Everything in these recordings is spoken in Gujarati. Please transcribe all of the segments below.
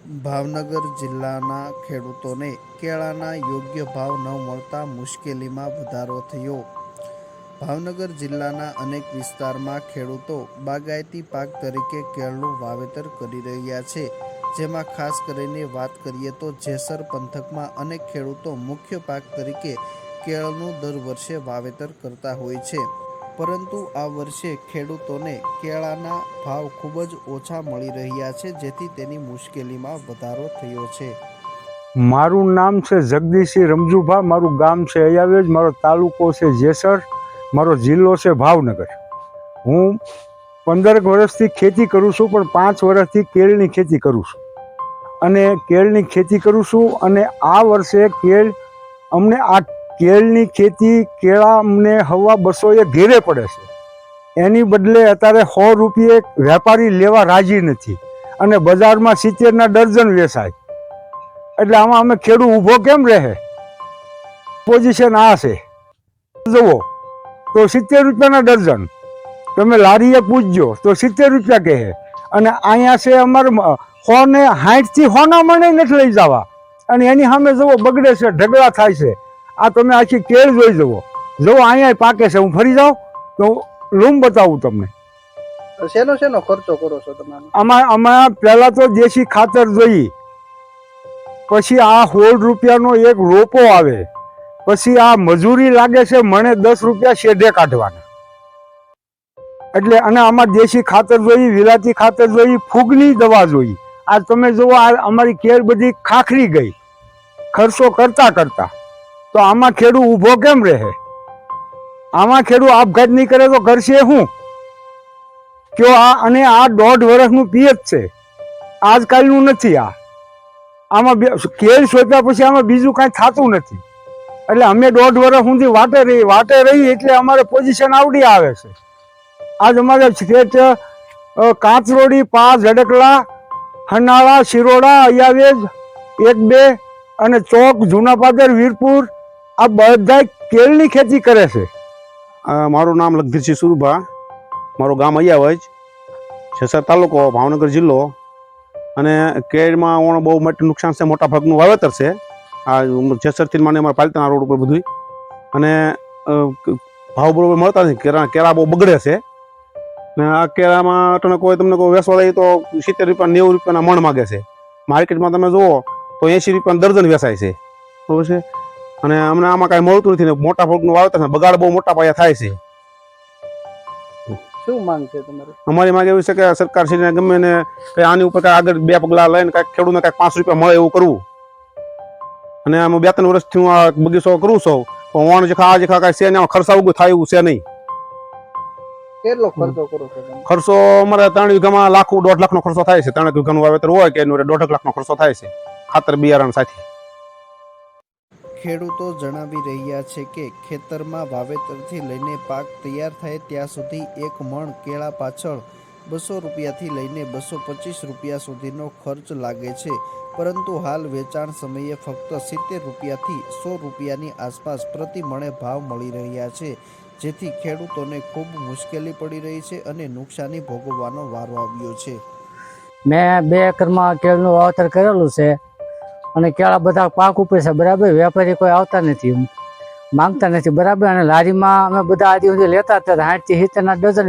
ભાવનગર જિલ્લાના ખેડૂતોને કેળાના યોગ્ય ભાવ ન મળતા મુશ્કેલીમાં વધારો થયો. ભાવનગર જિલ્લાના અનેક વિસ્તારમાં ખેડૂતો બાગાયતી પાક તરીકે કેળનું વાવેતર કરી રહ્યા છે. જેમાં ખાસ કરીને વાત કરીએ તો જેસર પંથકમાં અનેક ખેડૂતો મુખ્ય પાક તરીકે કેળનું દર વર્ષે વાવેતર કરતા હોય છે. પરંતુ આ વર્ષે ખેડૂતોને કેળાના ભાવ ખૂબ જ ઓછા મળી રહ્યા છે, જેથી તેની મુશ્કેલીમાં વધારો થયો છે. મારું નામ છે જગદીશસિંહ રમજુભા, મારું ગામ છે અયાવેજ, મારો તાલુકો છે જેસર, મારો જિલ્લો છે ભાવનગર. હું 15 વર્ષથી ખેતી કરું છું, પણ 5 વર્ષથી કેળની ખેતી કરું છું. અને કેળની ખેતી કરું છું અને આ વર્ષે કેળની ખેતી કેળા અમને હવા 200 ઘેરે પડે છે. એની બદલે અત્યારે 100 રૂપિયે વેપારી લેવા રાજી નથી અને બજારમાં 70ના ડઝન વેચાય. એટલે આમાં અમે ખેડૂત ઊભો કેમ રહે? પોઝિશન આ છે, જુઓ તો 70 રૂપિયાના ડઝન, તમે લારીએ પૂછજો તો 70 રૂપિયા કહે. અને અહીંયા છે અમારે 100 ને 60 થી 100 ના મણે નથી લઈ જવા, અને એની સામે જુઓ બગડે છે, ઢગલા થાય છે. આ તમે આખી કેળ જોઈ જુઓ, અહીંયા પાકે છે. હું ફરી જાઉં તો લૂમ બતાવું તમને. શેનો ખર્ચો કરો છો તમે? આમાં પહેલા તો દેશી ખાતર જોઈ, પછી આ 16 રૂપિયાનો એક રોપો આવે, પછી આ મજૂરી લાગે છે મણે 10 રૂપિયા શેઢે કાઢવાના. એટલે અને આમાં દેશી ખાતર જોઈ, વિલાતી ખાતર જોઈ, ફૂગની દવા જોઈ. આ તમે જુઓ, આ અમારી કેળ બધી ખાખરી ગઈ ખર્ચો કરતા કરતા. તો આમાં ખેડૂત ઊભો કેમ રહે? આમાં ખેડૂત આપઘાત નહીં કરે તો કરશે શું? કયો અને આ 1.5 વર્ષનું પિયત છે, આજકાલનું નથી. આમાં કેળ સોંપ્યા પછી આમાં બીજું કાંઈ થતું નથી. એટલે અમે 1.5 વર્ષ સુધી વાટે રહી એટલે અમારે પોઝિશન આવડી આવે છે. આજ અમારે ખેત કાંચરોડી, પાસ, ઝડકલા, હનાળા, શિરોડા, અયાવેજ, 1-2 અને ચોક, જૂના પાદર, વીરપુર, આ બધા કેળની ખેતી કરે છે. મારું નામ લગધીરસિંહ સુરભા, મારું ગામ અયાવેજ, જેસર તાલુકો, ભાવનગર જિલ્લો. અને કેળમાં બહુ મોટું નુકસાન છે, મોટા ભાગનું વાવેતર છે. આ જેસરથી મને અમારા પાલિતાણા રોડ ઉપર બધું. અને ભાવ બરોબર મળતા નથી, કેળા બહુ બગડે છે. ને આ કેળામાં તમને કોઈ વેચવા જાય તો 70 રૂપિયા 90 રૂપિયાના મણ માગે છે. માર્કેટમાં તમે જુઓ તો 80 રૂપિયાના દર્જન વેચાય છે, બરાબર છે. અને અમને આમાં કાંઈ મળતું નથી ને મોટા ભાગનું વાવેતર છે, બગાડ બહુ મોટા પાયા થાય છે. શું માંગ છે તમારી? અમારી માંગ એવી છે કે સરકાર શ્રીને ગમે ને આની ઉપર આગળ 2 પગલાં લઈને કાંઈક ખેડૂતને કાંઈક 5 રૂપિયા મળે એવું કરવું. અને અમે 2-3 વર્ષથી હું આ બગીચો કરું છું, પણ ઓણ જે કાંઈ છે ને ખર્ચા ઉગું થાય એવું છે નહીં. કેટલો ખર્ચો કરો છો? ખર્ચો અમારે 3 વીઘામાં 1.5 લાખનો ખર્ચો થાય છે. 3 વીઘાનું વાવેતર હોય કે 1.5 લાખનો ખર્ચો થાય છે, ખાતર બિયારણ સાથે. ખેડૂતો જણાવી રહ્યા છે કે ખેતરમાં વાવેતરથી લઈને પાક તૈયાર થાય ત્યાં સુધી 1 મણ કેળા પાછળ 200 રૂપિયાથી લઈને 225 રૂપિયા સુધીનો ખર્ચ લાગે છે. પરંતુ હાલ વેચાણ સમયે ફક્ત 70 રૂપિયાથી 100 રૂપિયાની આસપાસ પ્રતિ મણે ભાવ મળી રહ્યા છે, જેથી ખેડૂતોને ખૂબ મુશ્કેલી પડી રહી છે અને નુકસાની ભોગવવાનો વારો આવ્યો છે. મેં 2 એકરમાં કેળનું વાવેતર કરેલું છે અને કેળા બધા પાક ઉપર છે, બરાબર. વેપારી કોઈ આવતા નથી, માંગતા નથી, બરાબર. અને લારીમાં અમે બધા આદિ સુધી લેતા હતા, 60 થી 70ના ડઝન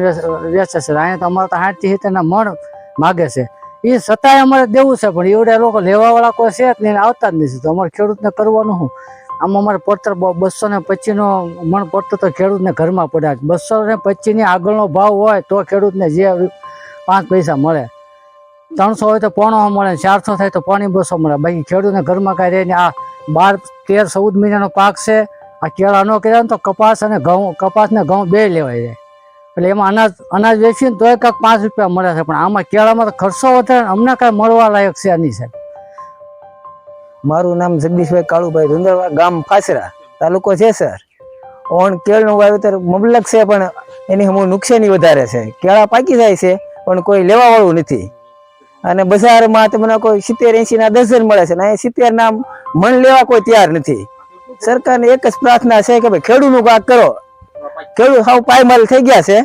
વેચે છે. અહીંયા તો અમારે તો 60 થી 70ના મણ માગે છે. એ છતાંય અમારે દેવું છે, પણ એવડે લોકો લેવાવાળા કોઈ છે જ નહીં, આવતા જ નથી. તો અમારે ખેડૂતને કરવાનું શું? આમાં અમારે પડતર 225નો મણ પડતર તો ખેડૂતને ઘરમાં પડ્યા. 225ની આગળનો ભાવ હોય તો ખેડૂતને જે 5 પૈસા મળે. 300 હોય તો 1.5 મળે, 400 થાય તો 200 મળે. બાકી ખેડૂતને ઘરમાં કાંઈ રહે નહીં. આ 12, 13, 14 મહિનાનો પાક છે. આ કેળા ન કર્યા ને તો કપાસ અને ઘઉં, કપાસ ને ઘઉં 2 લેવાય જાય. એટલે એમાં અનાજ વેચીને તોય કાંઈક 5 રૂપિયા મળે છે, પણ આમાં કેળામાં તો ખર્ચો વધારે, અમને કાંઈ મળવા લાયક છે નહીં સાહેબ. મારું નામ જગદીશભાઈ કાળુભાઈ ધુંધળવા, ગામ ફાસરા, તાલુકો જેસર. ઓણ કેળનું વાવેતર મબલક છે, પણ એની હમણાં નુકસાની વધારે છે. કેળા પાકી જાય છે પણ કોઈ લેવા વાળું નથી. અને બજારમાં તમને કોઈ 70-80ના ડઝન મળે છે ને અહીંયા 70ના મણ લેવા કોઈ તૈયાર નથી. સરકારને એક જ પ્રાર્થના છે કે ભાઈ ખેડૂતનું કાંક કરો. ખેડૂત હાવ પાયમાલ થઈ ગયા છે.